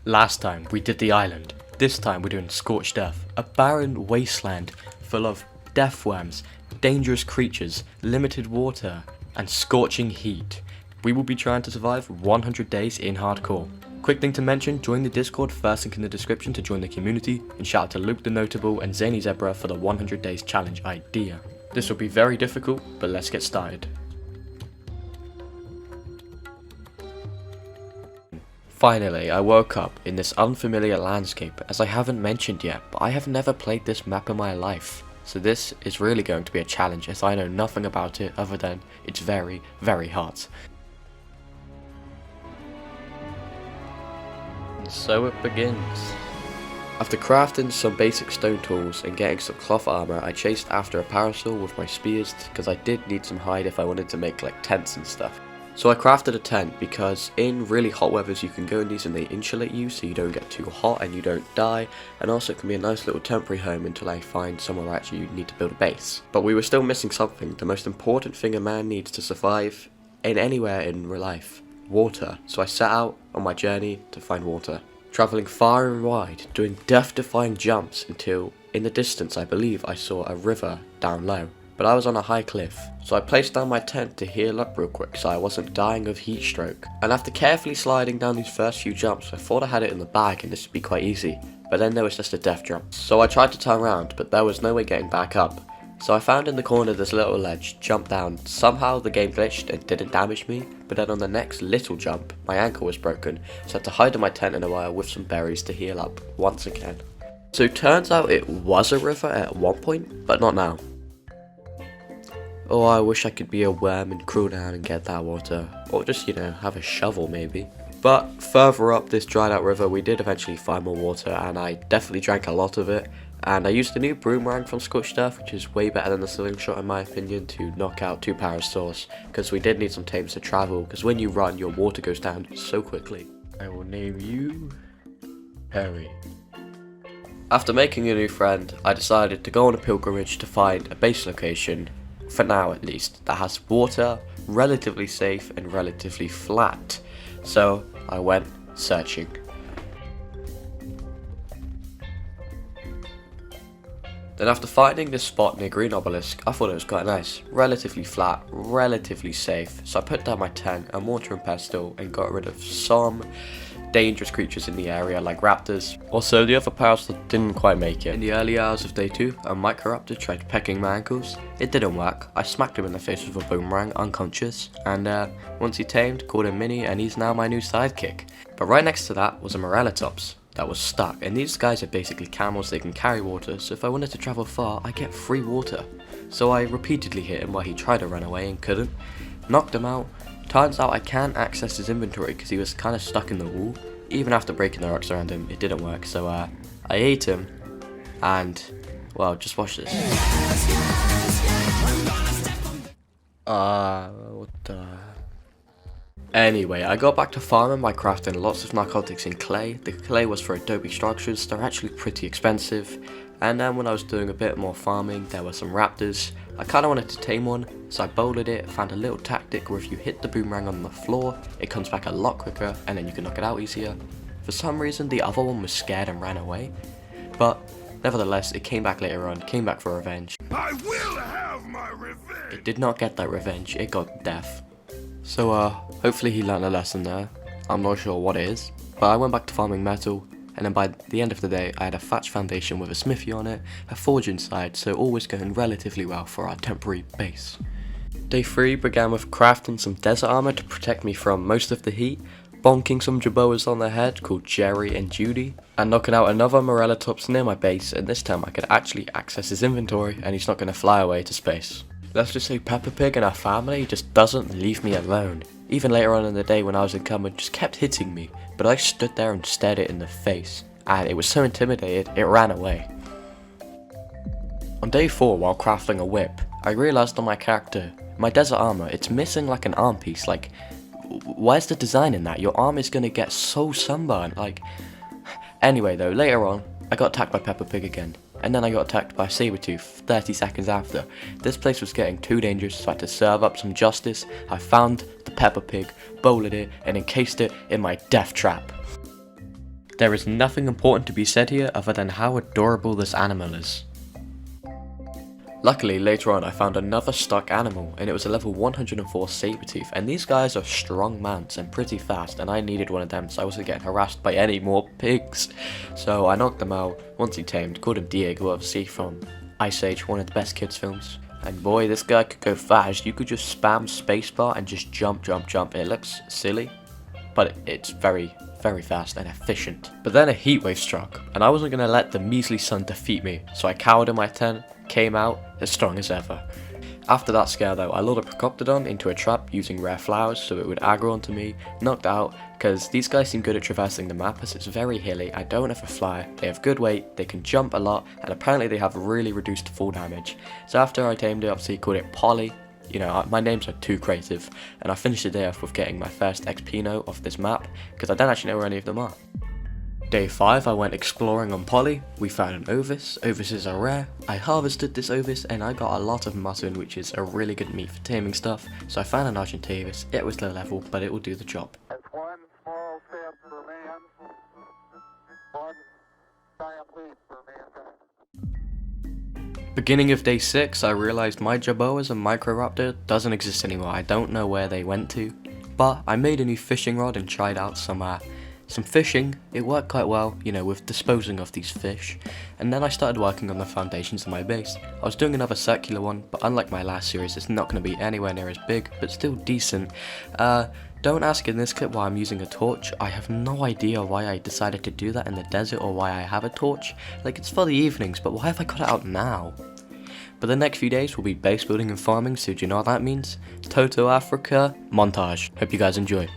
Last time we did the island. This time we're doing Scorched Earth, a barren wasteland full of death worms, dangerous creatures, limited water, and scorching heat. We will be trying to survive 100 days in hardcore. Quick thing to mention, join the Discord, first link in the description to join the community, and shout out to Luke the Notable and Zany Zebra for the 100 days challenge idea. This will be very difficult, but let's get started. Finally, I woke up in this unfamiliar landscape, as I haven't mentioned yet, but I have never played this map in my life. So this is really going to be a challenge, as I know nothing about it other than it's very, very hard. And so it begins. After crafting some basic stone tools and getting some cloth armor, I chased after a parasol with my spears, because I did need some hide if I wanted to make like tents and stuff. So I crafted a tent because in really hot weathers you can go in these and they insulate you so you don't get too hot and you don't die, and also it can be a nice little temporary home until I find somewhere where actually you need to build a base. But we were still missing something, the most important thing a man needs to survive in anywhere in real life: water. So I set out on my journey to find water, travelling far and wide, doing death-defying jumps until in the distance I believe I saw a river down low. But I was on a high cliff, so I placed down my tent to heal up real quick so I wasn't dying of heat stroke. And after carefully sliding down these first few jumps, I thought I had it in the bag and this would be quite easy, but then there was just a death jump. So I tried to turn around, but there was no way getting back up. So I found in the corner this little ledge, jumped down. Somehow the game glitched and didn't damage me, but then on the next little jump, my ankle was broken, so I had to hide in my tent in a while with some berries to heal up once again. So turns out it was a river at one point, but not now. Oh, I wish I could be a worm and crawl down and get that water. Or just, have a shovel maybe. But further up this dried out river, we did eventually find more water, and I definitely drank a lot of it. And I used the new boomerang from Scorched Earth, which is way better than the slingshot in my opinion, to knock out 2 parasaurs. Because we did need some tames to travel, because when you run, your water goes down so quickly. I will name you Harry. After making a new friend, I decided to go on a pilgrimage to find a base location, for now at least, that has water, relatively safe and relatively flat. So I went searching. Then after finding this spot near Green Obelisk, I thought it was quite nice. Relatively flat, relatively safe. So I put down my tent, a mortar and pestle, and got rid of some dangerous creatures in the area like raptors. Also, the other parasol didn't quite make it. In the early hours of day 2, a microraptor tried pecking my ankles. It didn't work. I smacked him in the face with a boomerang, unconscious, and once he tamed, called him Minnie, and he's now my new sidekick. But right next to that was a morelatops that was stuck, and these guys are basically camels. They can carry water, so if I wanted to travel far, I get free water. So I repeatedly hit him while he tried to run away and couldn't. Knocked him out. Turns out I can't access his inventory because he was kind of stuck in the wall. Even after breaking the rocks around him, it didn't work, so I ate him, and, well, just watch this. What the... Anyway, I got back to farming by crafting lots of narcotics in clay. The clay was for adobe structures, they're actually pretty expensive. And then when I was doing a bit more farming, there were some raptors. I kind of wanted to tame one, so I bowled it, found a little tactic where if you hit the boomerang on the floor, it comes back a lot quicker, and then you can knock it out easier. For some reason, the other one was scared and ran away, but nevertheless, it came back later on, came back for revenge. I will have my revenge! It did not get that revenge, it got death. So, hopefully he learned a lesson there. I'm not sure what it is, but I went back to farming metal. And then by the end of the day, I had a thatch foundation with a smithy on it, a forge inside, so all was going relatively well for our temporary base. Day 3 began with crafting some desert armor to protect me from most of the heat, bonking some jaboas on the head called Jerry and Judy, and knocking out another morelatops near my base, and this time I could actually access his inventory and he's not going to fly away to space. Let's just say Peppa Pig and her family just doesn't leave me alone. Even later on in the day when I was in coma, just kept hitting me, but I stood there and stared it in the face, and it was so intimidated, it ran away. On day 4, while crafting a whip, I realised on my character, my desert armour, it's missing like an arm piece. Like, where's the design in that? Your arm is gonna get so sunburned, like... Anyway though, later on, I got attacked by Peppa Pig again. And then I got attacked by a saber-tooth 30 seconds after. This place was getting too dangerous, so I had to serve up some justice. I found the Peppa Pig, bowled it, and encased it in my death trap. There is nothing important to be said here other than how adorable this animal is. Luckily, later on I found another stuck animal, and it was a level 104 saber-tooth, and these guys are strong mans and pretty fast, and I needed one of them so I wasn't getting harassed by any more pigs. So I knocked them out once he tamed, called him Diego, obviously from Ice Age, one of the best kids films. And boy, this guy could go fast. You could just spam spacebar and just jump, jump, jump. It looks silly, but it's very fast and efficient. But then a heatwave struck, and I wasn't going to let the measly sun defeat me, so I cowered in my tent, came out as strong as ever. After that scare though, I lured a Procoptodon into a trap using rare flowers so it would aggro onto me, knocked out, because these guys seem good at traversing the map as it's very hilly. I don't have a flyer, they have good weight, they can jump a lot, and apparently they have really reduced fall damage. So after I tamed it, obviously called it Polly. You know, my names are too creative, and I finished the day off with getting my first XP note off this map, because I don't actually know where any of them are. Day 5 I went exploring on Polly. We found an Ovis. Ovises are rare. I harvested this Ovis and I got a lot of mutton, which is a really good meat for taming stuff. So I found an Argentavis. It was low level, but it will do the job. That's one small step for man, one giant leap for mankind. Beginning of day 6, I realized my Jaboas and Microraptor doesn't exist anymore. I don't know where they went to, but I made a new fishing rod and tried out some fishing. It worked quite well, you know, with disposing of these fish, and then I started working on the foundations of my base. I was doing another circular one, but unlike my last series, it's not going to be anywhere near as big, but still decent. Don't ask in this clip why I'm using a torch. I have no idea why I decided to do that in the desert or why I have a torch. Like, it's for the evenings, but why have I got it out now? But the next few days will be base building and farming, so do you know what that means? Toto Africa montage. Hope you guys enjoy.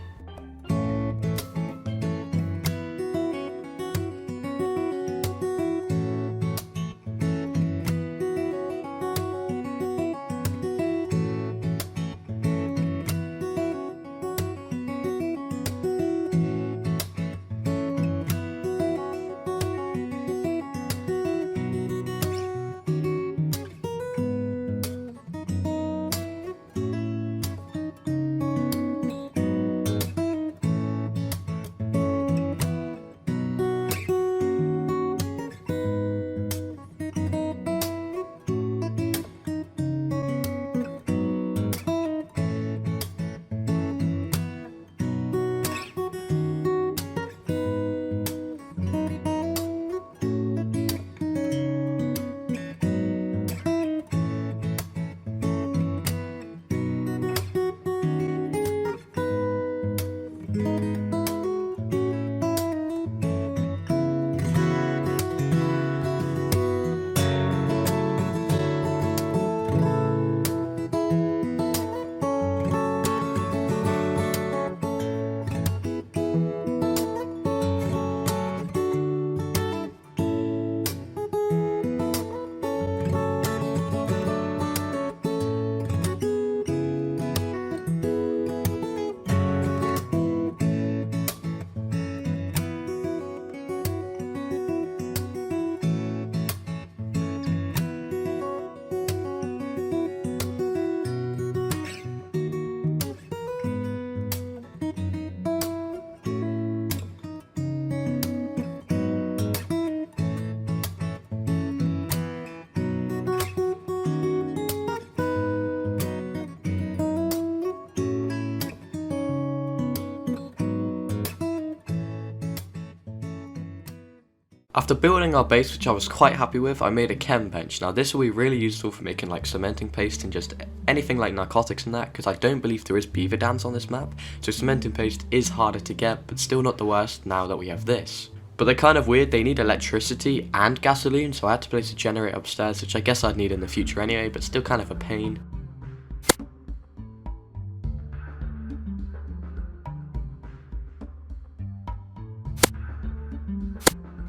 After building our base, which I was quite happy with, I made a chem bench. Now this will be really useful for making like cementing paste and just anything like narcotics and that, because I don't believe there is beaver dams on this map, so cementing paste is harder to get, but still not the worst now that we have this. But they're kind of weird, they need electricity and gasoline, so I had to place a generator upstairs, which I guess I'd need in the future anyway, but still kind of a pain.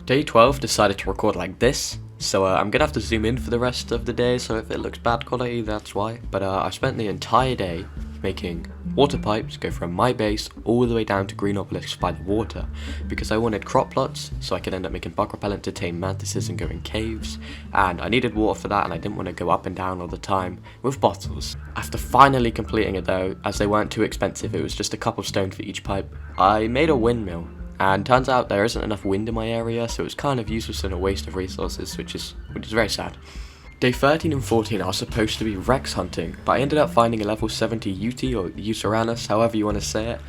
Day 12 decided to record like this, so I'm gonna have to zoom in for the rest of the day, so if it looks bad quality, that's why. But I spent the entire day making water pipes go from my base all the way down to green obelisks by the water, because I wanted crop plots so I could end up making bug repellent to tame mantises and go in caves, and I needed water for that, and I didn't want to go up and down all the time with bottles. After finally completing it though, as they weren't too expensive, it was just a couple stone for each pipe, I made a windmill. and turns out there isn't enough wind in my area, so it's kind of useless and a waste of resources, which is very sad. Day 13 and 14 are supposed to be Rex hunting, but I ended up finding a level 70 Uti or Uranus, however you want to say it.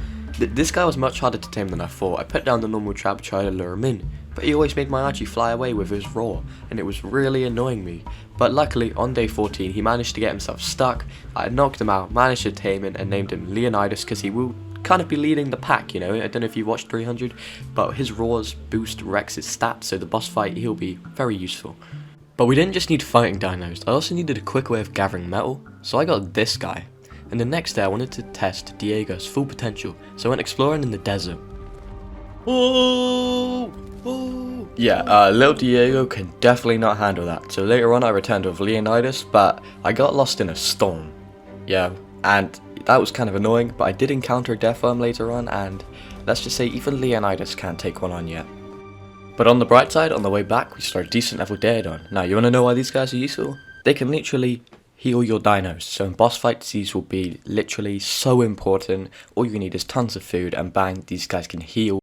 This guy was much harder to tame than I thought. I put down the normal trap, tried to lure him in, but he always made my Archie fly away with his roar, and it was really annoying me. But luckily, on day 14, he managed to get himself stuck. I knocked him out, managed to tame him, and named him Leonidas because he will kind of be leading the pack, you know. I don't know if you watched 300, but his roars boost Rex's stats, so the boss fight, he'll be very useful. But we didn't just need fighting dinos, I also needed a quick way of gathering metal, so I got this guy. And the next day I wanted to test Diego's full potential, so I went exploring in the desert. Whoa! Whoa! Yeah, little Diego can definitely not handle that, so later on I returned with Leonidas, but I got lost in a storm. Yeah, and that was kind of annoying, but I did encounter a death worm later on, and let's just say even Leonidas can't take one on yet. But on the bright side, on the way back, we started a decent level Daedon. Now, you wanna know why these guys are useful? They can literally heal your dinos, so in boss fights these will be literally so important. All you need is tons of food and bang, these guys can heal.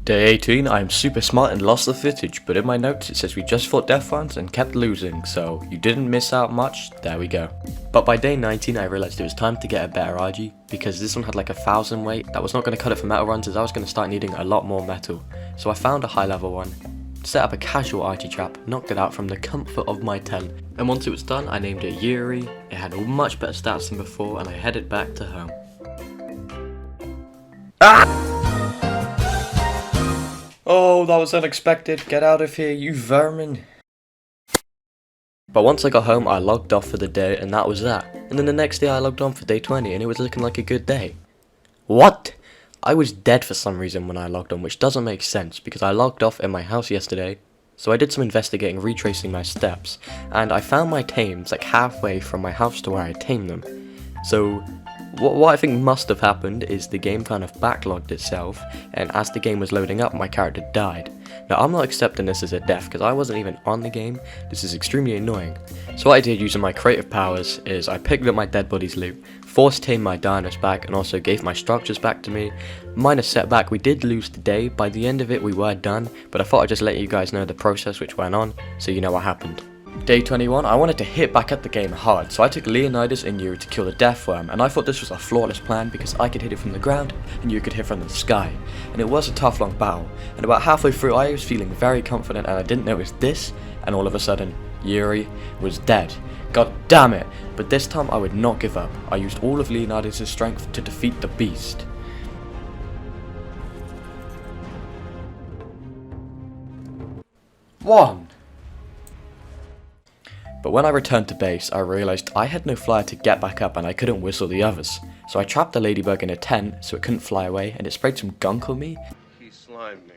Day 18, I am super smart and lost the footage, but in my notes it says we just fought death ones and kept losing, so you didn't miss out much, there we go. But by day 19 I realised it was time to get a better RG, because this one had like 1,000 weight, that was not going to cut it for metal runs as I was going to start needing a lot more metal. So I found a high level one, set up a casual RG trap, knocked it out from the comfort of my tent, and once it was done I named it Yuri. It had much better stats than before and I headed back to home. Ah! Oh, that was unexpected. Get out of here, you vermin. But once I got home, I logged off for the day, and that was that. And then the next day I logged on for day 20, and it was looking like a good day. What? I was dead for some reason when I logged on, which doesn't make sense, because I logged off in my house yesterday. So I did some investigating, retracing my steps, and I found my tames like halfway from my house to where I tamed them. So what I think must have happened is the game kind of backlogged itself, and as the game was loading up, my character died. Now I'm not accepting this as a death because I wasn't even on the game. This is extremely annoying. So what I did using my creative powers is I picked up my dead body's loot, force tamed my dinos back, and also gave my structures back to me. Minor setback, we did lose the day. By the end of it we were done, but I thought I'd just let you guys know the process which went on so you know what happened. Day 21, I wanted to hit back at the game hard, so I took Leonidas and Yuri to kill the death worm, and I thought this was a flawless plan because I could hit it from the ground and Yuri could hit from the sky. And it was a tough long battle, and about halfway through I was feeling very confident and I didn't notice this, and all of a sudden, Yuri was dead. God damn it, but this time I would not give up. I used all of Leonidas' strength to defeat the beast. One. But when I returned to base, I realised I had no flyer to get back up and I couldn't whistle the others. So I trapped the ladybug in a tent so it couldn't fly away, and it sprayed some gunk on me. He slimed me.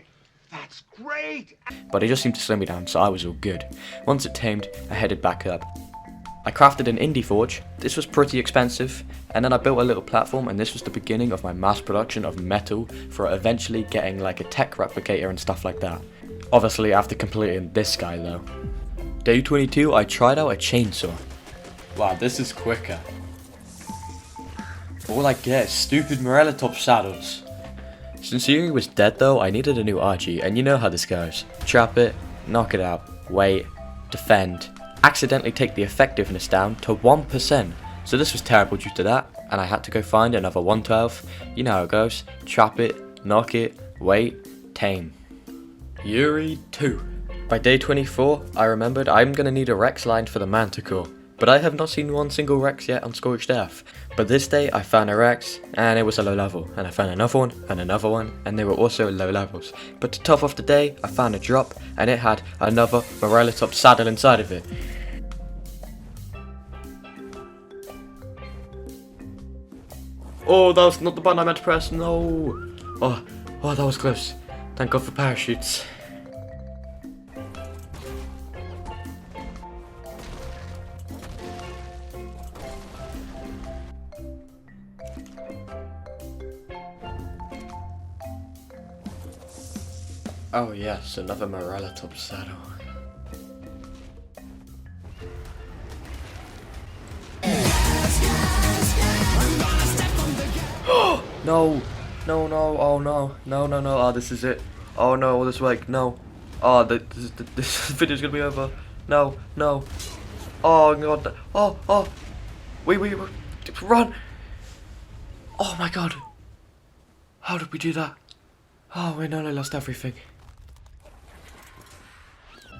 That's great! But it just seemed to slow me down, so I was all good. Once it tamed, I headed back up. I crafted an indie forge. This was pretty expensive, and then I built a little platform, and this was the beginning of my mass production of metal for eventually getting like a tech replicator and stuff like that. Obviously after completing this guy though. Day 22, I tried out a chainsaw. Wow, this is quicker. All I get is stupid Morellatop saddles. Since Yuri was dead though, I needed a new Archie, and you know how this goes. Trap it, knock it out, wait, defend, accidentally take the effectiveness down to 1%. So this was terrible due to that, and I had to go find another 112. You know how it goes. Trap it, knock it, wait, tame. Yuri 2. By day 24, I remembered I'm gonna need a Rex line for the Manticore, but I have not seen one single Rex yet on Scorched Earth. But this day I found a Rex, and it was a low level, and I found another one, and they were also low levels. But to top off the day, I found a drop, and it had another Morellatop saddle inside of it. Oh, that was not the button I meant to press, no! Oh, that was close. Thank God for parachutes. Oh yes, another Morellatop saddle. No! No, no, oh no, no, no, no, oh, this is it. Oh no, this way, no. Oh, this video's gonna be over. No, no. Oh god, oh, wait, run. Oh my god. How did we do that? Oh, we nearly lost everything.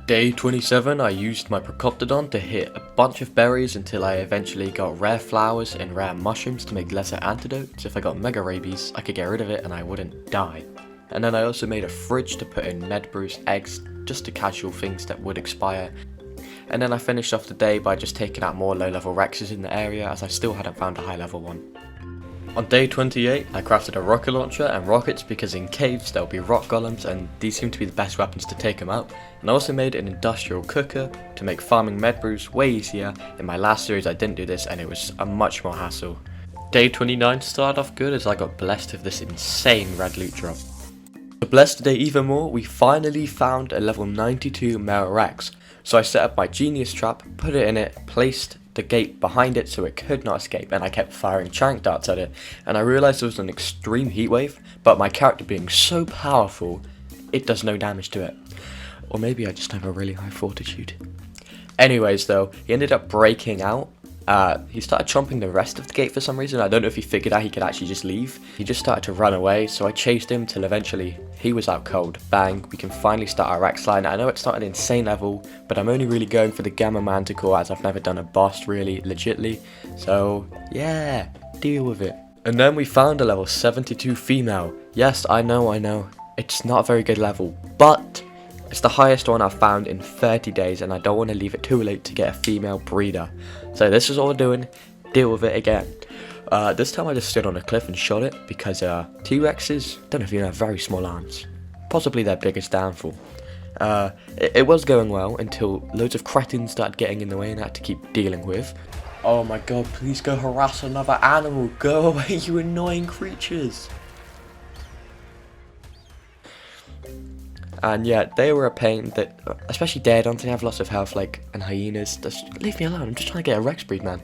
Day 27, I used my Procoptodon to hit a bunch of berries until I eventually got rare flowers and rare mushrooms to make lesser antidotes. If I got mega rabies, I could get rid of it and I wouldn't die. And then I also made a fridge to put in Medbrew's eggs, just to casual things that would expire. And then I finished off the day by just taking out more low level Rexes in the area, as I still hadn't found a high level one. On day 28, I crafted a rocket launcher and rockets because in caves there'll be rock golems and these seem to be the best weapons to take them out. And I also made an industrial cooker to make farming Medbrews way easier. In my last series I didn't do this and it was a much more hassle. Day 29 started off good as I got blessed with this insane red loot drop. To bless the day even more, we finally found a level 92 male Rex. So I set up my genius trap, put it in it, placed the gate behind it so it could not escape, and I kept firing trank darts at it, and I realised there was an extreme heat wave, but my character being so powerful, it does no damage to it. Or maybe I just have a really high fortitude. Anyways though, he ended up breaking out. He started chomping the rest of the gate for some reason. I don't know if he figured out he could actually just leave. He just started to run away, so I chased him till eventually he was out cold. Bang, we can finally start our Rex line. I know it's not an insane level, but I'm only really going for the Gamma Manticore as I've never done a boss really legitly. So yeah, deal with it. And then we found a level 72 female. Yes, I know. It's not a very good level, but it's the highest one I've found in 30 days and I don't want to leave it too late to get a female breeder. So this is all we're doing, deal with it again. This time I just stood on a cliff and shot it because T-Rexes don't even have very small arms. Possibly their biggest downfall. It was going well until loads of cretins started getting in the way and I had to keep dealing with. Oh my god, please go harass another animal. Go away, you annoying creatures. And yeah, they were a pain, that, especially Daredons, they have lots of health, like, and hyenas. Just leave me alone, I'm just trying to get a Rex breed, man.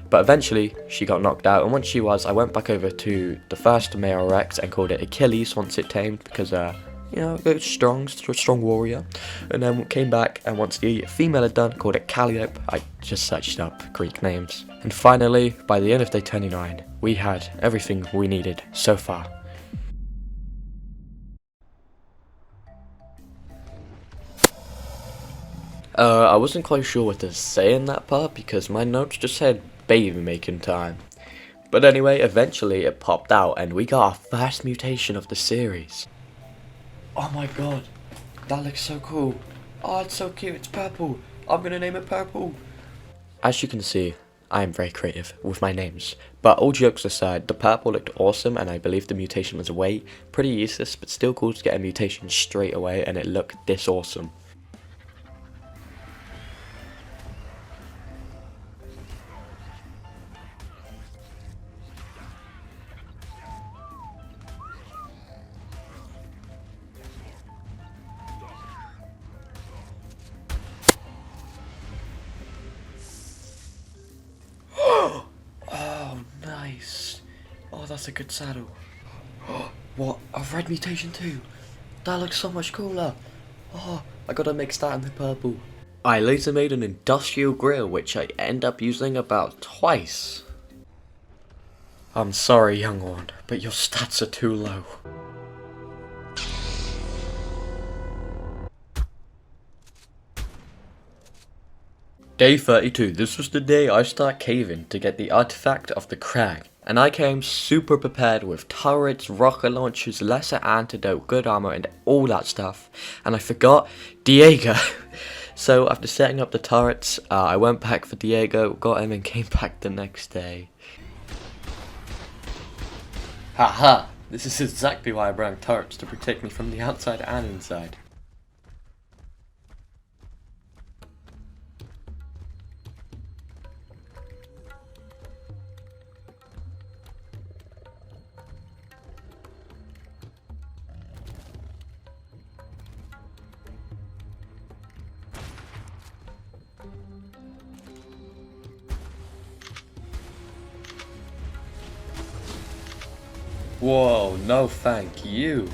But eventually, she got knocked out, and once she was, I went back over to the first male Rex and called it Achilles once it tamed, because, you know, it's strong warrior. And then came back, and once the female had done, called it Calliope. I just searched up Greek names. And finally, by the end of day 29, we had everything we needed so far. I wasn't quite sure what to say in that part because my notes just said baby making time. But anyway, eventually it popped out and we got our first mutation of the series. Oh my god, that looks so cool. Oh, it's so cute, it's purple. I'm gonna name it Purple. As you can see, I am very creative with my names. But all jokes aside, the purple looked awesome and I believe the mutation was away. Pretty useless, but still cool to get a mutation straight away and it looked this awesome. Nice. Oh, that's a good saddle. What? A red mutation too? That looks so much cooler. Oh, I gotta mix that in the purple. I later made an industrial grill, which I end up using about twice. I'm sorry, young one, but your stats are too low. Day 32, this was the day I start caving to get the artifact of the crag. And I came super prepared with turrets, rocket launchers, lesser antidote, good armor and all that stuff. And I forgot Diego. So after setting up the turrets, I went back for Diego, got him and came back the next day. Haha, this is exactly why I brought turrets, to protect me from the outside and inside. Whoa, no thank you.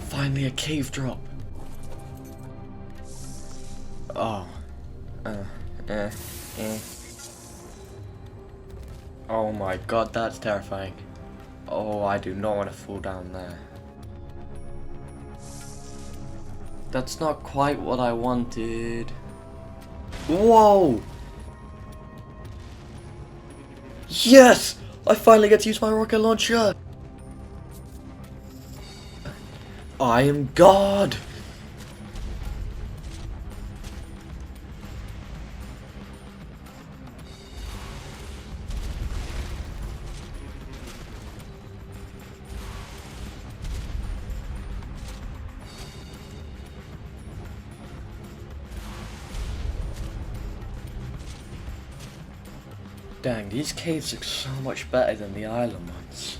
Finally a cave drop. Oh. Oh my god, that's terrifying. Oh, I do not want to fall down there. That's not quite what I wanted. Whoa! Yes! I finally get to use my rocket launcher! I am God! Dang, these caves look so much better than the island ones.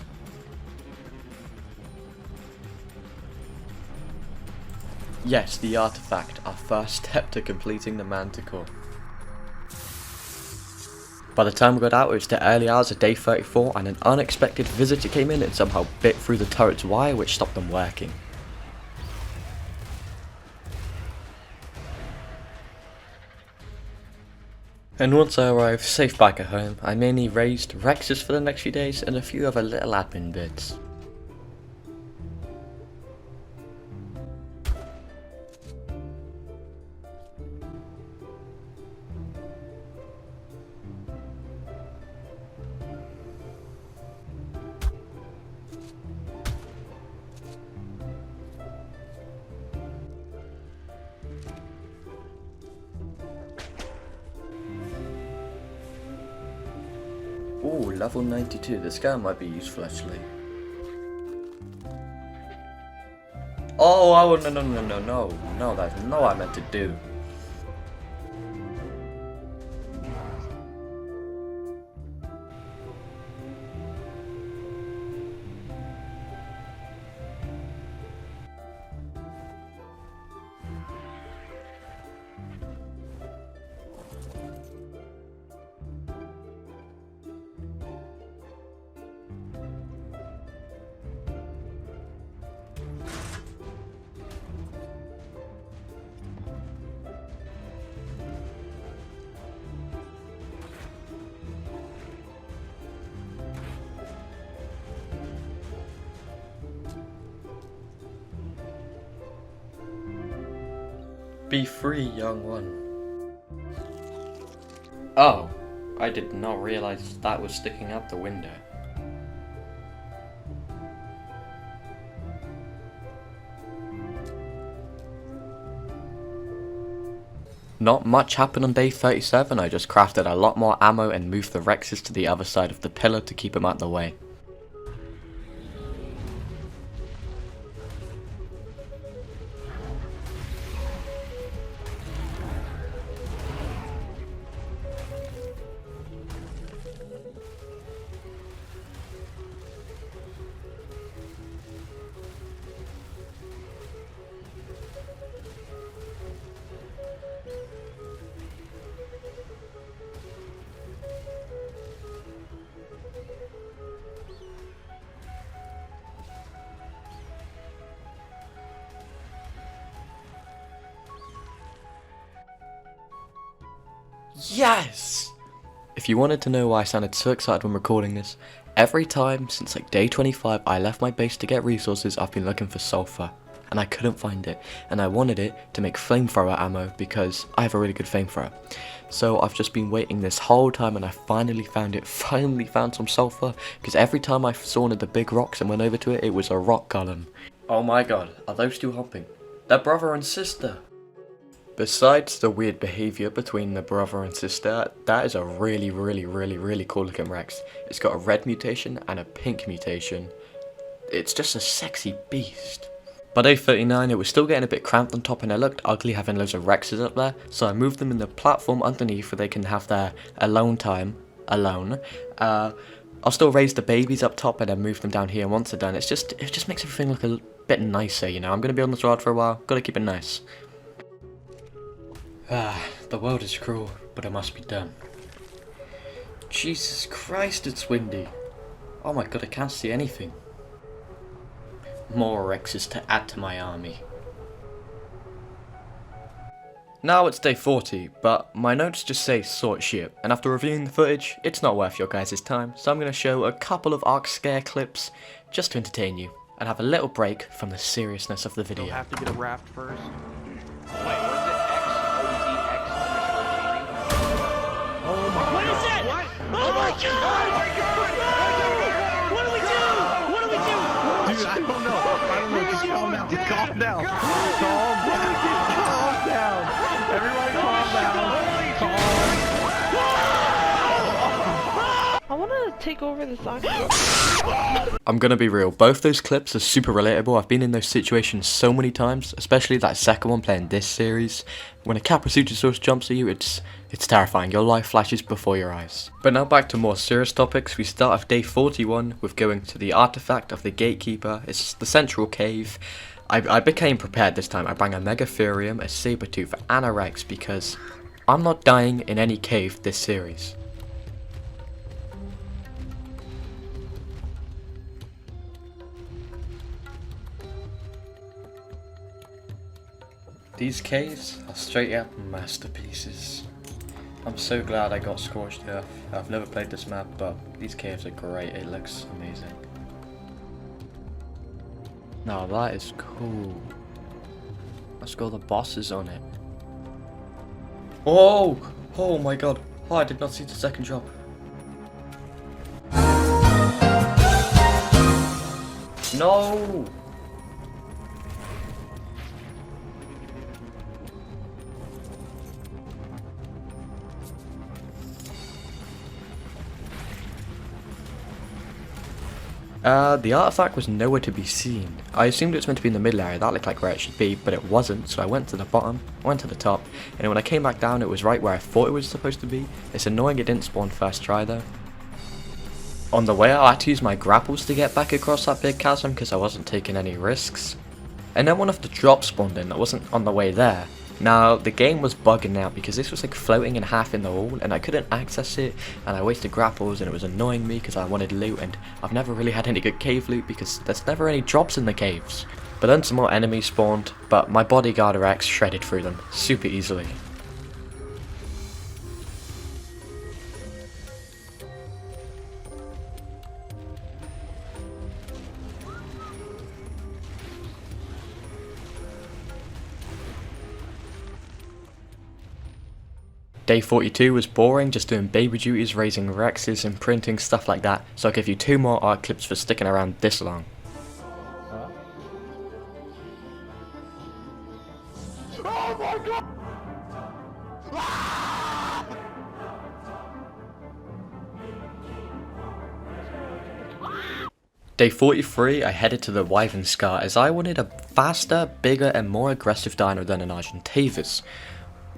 Yes, the artifact, our first step to completing the manticore. By the time we got out, it was the early hours of day 34 and an unexpected visitor came in and somehow bit through the turret's wire, which stopped them working. And once I arrived safe back at home, I mainly raised Rexes for the next few days and a few other little admin bits. Ooh, level 92, this guy might be useful actually. Oh, no, that's not what I meant to do. Be free, young one. Oh, I did not realize that was sticking out the window. Not much happened on day 37, I just crafted a lot more ammo and moved the Rexes to the other side of the pillar to keep them out of the way. Yes! If you wanted to know why I sounded so excited when recording this, every time since like day 25 I left my base to get resources, I've been looking for sulfur. And I couldn't find it, and I wanted it to make flamethrower ammo because I have a really good flamethrower. So I've just been waiting this whole time and I finally found it, finally found some sulfur, because every time I saw one of the big rocks and went over to it, it was a rock golem. Oh my god, are those two hopping? They're brother and sister! Besides the weird behaviour between the brother and sister, that is a really cool looking Rex. It's got a red mutation and a pink mutation. It's just a sexy beast. By day 39 it was still getting a bit cramped on top and it looked ugly having loads of Rexes up there, so I moved them in the platform underneath where they can have their alone time, alone. I'll still raise the babies up top and then move them down here, and once they're done it just makes everything look bit nicer, you know. I'm gonna be on this rod for a while, gotta keep it nice. The world is cruel, but it must be done. Jesus Christ, it's windy. Oh my god, I can't see anything. More Rexes to add to my army. Now it's day 40, but my notes just say sort shit, and after reviewing the footage, it's not worth your guys' time, so I'm going to show a couple of ARK scare clips just to entertain you, and have a little break from the seriousness of the video. You'll have to get a raft first. Wait, what is it? Oh my What is it? What? Oh my god! What do we do? What do we do? Dude, I don't know. Just calm down. Calm down. Calm down. Everybody calm down. I want to take over the soccer. I'm gonna be real, both those clips are super relatable. I've been in those situations so many times, especially that second one playing this series. When a Caprisuchosaurus jumps at you, it's terrifying. Your life flashes before your eyes. But now back to more serious topics. We start off day 41 with going to the artifact of the gatekeeper. It's the central cave. I became prepared this time. I bring a Megatherium, a Sabertooth, and a Rex because I'm not dying in any cave this series. These caves are straight up masterpieces. I'm so glad I got Scorched Earth. I've never played this map, but these caves are great. It looks amazing. Now that is cool. Let's go the bosses on it. Oh! Oh my god. Oh, I did not see the second drop. No! The artifact was nowhere to be seen. I assumed it was meant to be in the middle area, that looked like where it should be, but it wasn't, so I went to the bottom, went to the top, and when I came back down it was right where I thought it was supposed to be. It's annoying it didn't spawn first try though. On the way I had to use my grapples to get back across that big chasm because I wasn't taking any risks. And then one of the drops spawned in that wasn't on the way there. Now, the game was bugging out because this was like floating in half in the wall and I couldn't access it, and I wasted grapples and it was annoying me because I wanted loot, and I've never really had any good cave loot because there's never any drops in the caves. But then some more enemies spawned, but my bodyguard Rex shredded through them super easily. Day 42 was boring, just doing baby duties, raising Rexes and printing, stuff like that, so I'll give you 2 more ARK clips for sticking around this long. Oh my god! Day 43, I headed to the Wyvern Scar as I wanted a faster, bigger and more aggressive dino than an Argentavis.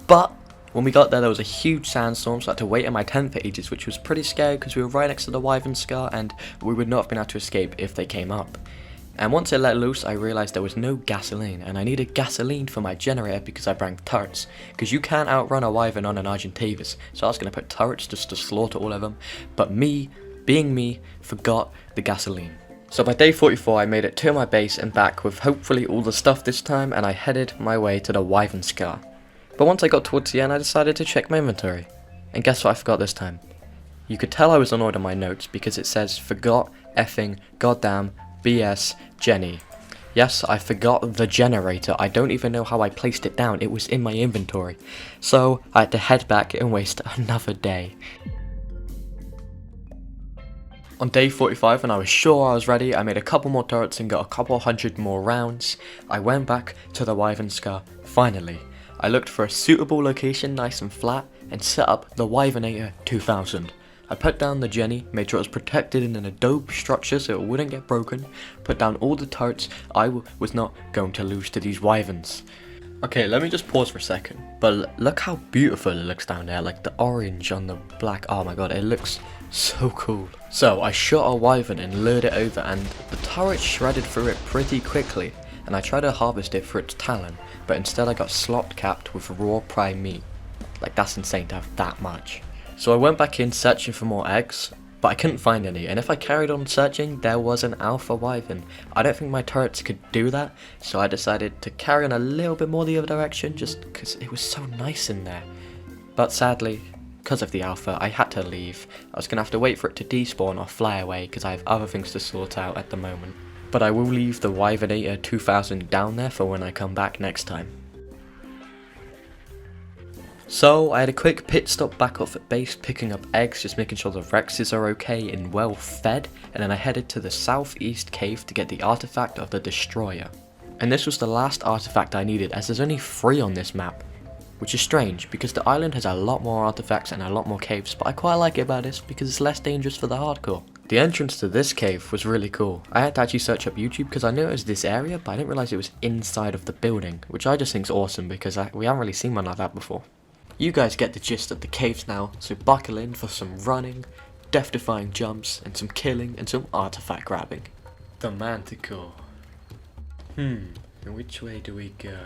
But when we got there was a huge sandstorm, so I had to wait in my tent for ages, which was pretty scary because we were right next to the Wyvern Scar and we would not have been able to escape if they came up. And once it let loose, I realised there was no gasoline, and I needed gasoline for my generator because I brought turrets, because you can't outrun a Wyvern on an Argentavis, so I was going to put turrets just to slaughter all of them, but me, being me, forgot the gasoline. So by day 44 I made it to my base and back with hopefully all the stuff this time, and I headed my way to the Wyvern Scar. But once I got towards the end I decided to check my inventory, and guess what I forgot this time? You could tell I was annoyed on my notes because it says forgot effing goddamn BS Jenny. Yes, I forgot the generator. I don't even know how I placed it down. It was in my inventory. So I had to head back and waste another day. On day 45, when I was sure I was ready, I made a couple more turrets and got a couple hundred more rounds. I went back to the Wyvern Scar, finally. I looked for a suitable location, nice and flat, and set up the Wyvernator 2000. I put down the Jenny, made sure it was protected in an adobe structure so it wouldn't get broken, put down all the turrets I was not going to lose to these Wyverns. Okay, let me just pause for a second, but look how beautiful it looks down there, like the orange on the black. Oh my god, it looks so cool. So I shot a Wyvern and lured it over, and the turret shredded through it pretty quickly. and I tried to harvest it for its talon, but instead I got slot capped with raw prime meat. Like, that's insane to have that much. So I went back in searching for more eggs, but I couldn't find any, and if I carried on searching, there was an alpha wyvern. I don't think my turrets could do that, so I decided to carry on a little bit more the other direction, just because it was so nice in there. But sadly, because of the alpha, I had to leave. I was going to have to wait for it to despawn or fly away, because I have other things to sort out at the moment. But I will leave the Wyvernator 2000 down there for when I come back next time. So I had a quick pit stop back off at base, picking up eggs, just making sure the Rexes are okay and well fed, and then I headed to the southeast cave to get the artifact of the Destroyer. And this was the last artifact I needed, as there's only 3 on this map, which is strange because the island has a lot more artifacts and a lot more caves, but I quite like it about this because it's less dangerous for the hardcore. The entrance to this cave was really cool. I had to actually search up YouTube because I knew it was this area, but I didn't realise it was inside of the building, which I just think is awesome because we haven't really seen one like that before. You guys get the gist of the caves now, so buckle in for some running, death-defying jumps, and some killing and some artifact grabbing. The Manticore. And which way do we go?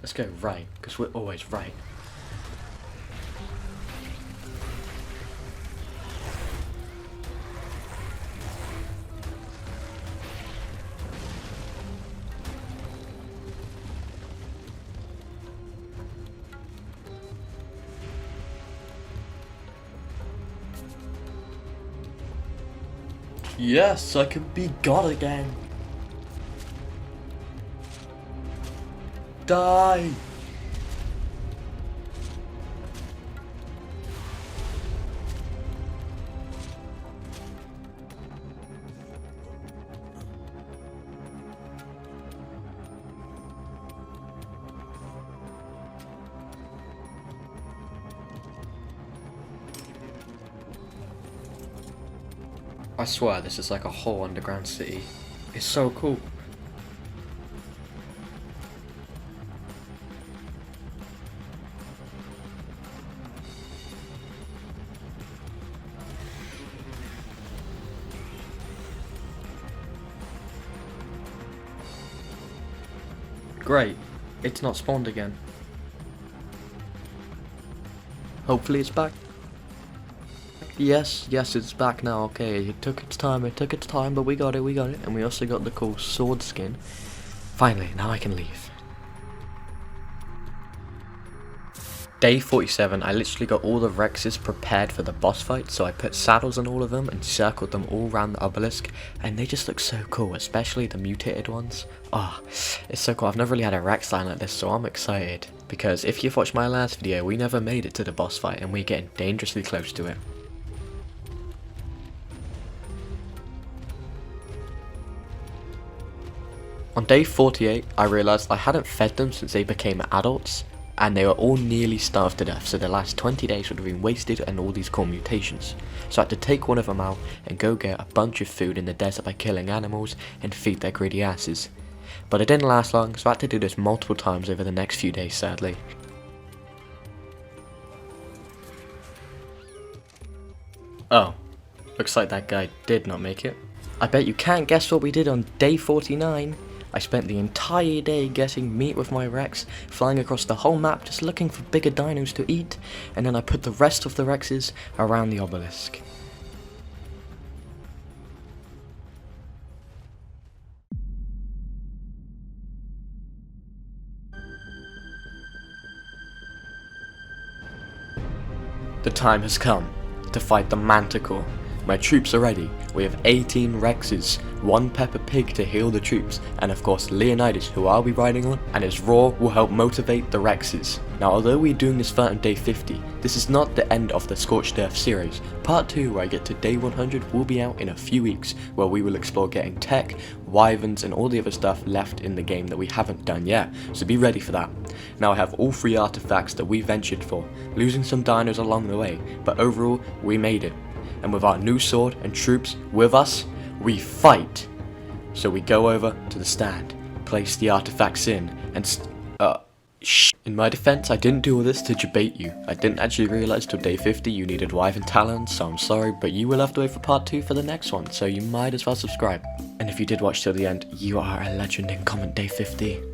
Let's go right, because we're always right. Yes, I can be God again. Die! I swear this is like a whole underground city. It's so cool. Great, it's not spawned again. Hopefully it's back. Yes, it's back now, okay, it took its time, but we got it, and we also got the cool sword skin. Finally, now I can leave. Day 47, I literally got all the Rexes prepared for the boss fight, so I put saddles on all of them and circled them all around the obelisk, and they just look so cool, especially the mutated ones. Oh, it's so cool. I've never really had a Rex line like this, so I'm excited, because if you've watched my last video, we never made it to the boss fight, and we're getting dangerously close to it. On day 48, I realised I hadn't fed them since they became adults, and they were all nearly starved to death, so the last 20 days would have been wasted and all these cool mutations. So I had to take one of them out and go get a bunch of food in the desert by killing animals and feed their greedy asses. But it didn't last long, so I had to do this multiple times over the next few days, sadly. Oh, looks like that guy did not make it. I bet you can't guess what we did on day 49. I spent the entire day getting meat with my Rex, flying across the whole map just looking for bigger dinos to eat, and then I put the rest of the Rexes around the obelisk. The time has come to fight the Manticore. My troops are ready. We have 18 Rexes, 1 Peppa Pig to heal the troops, and of course Leonidas, who I'll be riding on, and his roar will help motivate the Rexes. Now, although we're doing this fight on day 50, this is not the end of the Scorched Earth series. Part 2, where I get to day 100, will be out in a few weeks, where we will explore getting tech, wyverns, and all the other stuff left in the game that we haven't done yet, so be ready for that. Now I have all 3 artifacts that we ventured for, losing some dinos along the way, but overall, we made it. And with our new sword and troops with us, we fight. So we go over to the stand, place the artifacts in, and Shh. In my defense, I didn't do all this to debate you. I didn't actually realize till day 50 you needed Wyvern talons, so I'm sorry, but you will have to wait for part 2 for the next one, so you might as well subscribe. And if you did watch till the end, you are a legend in comment day 50.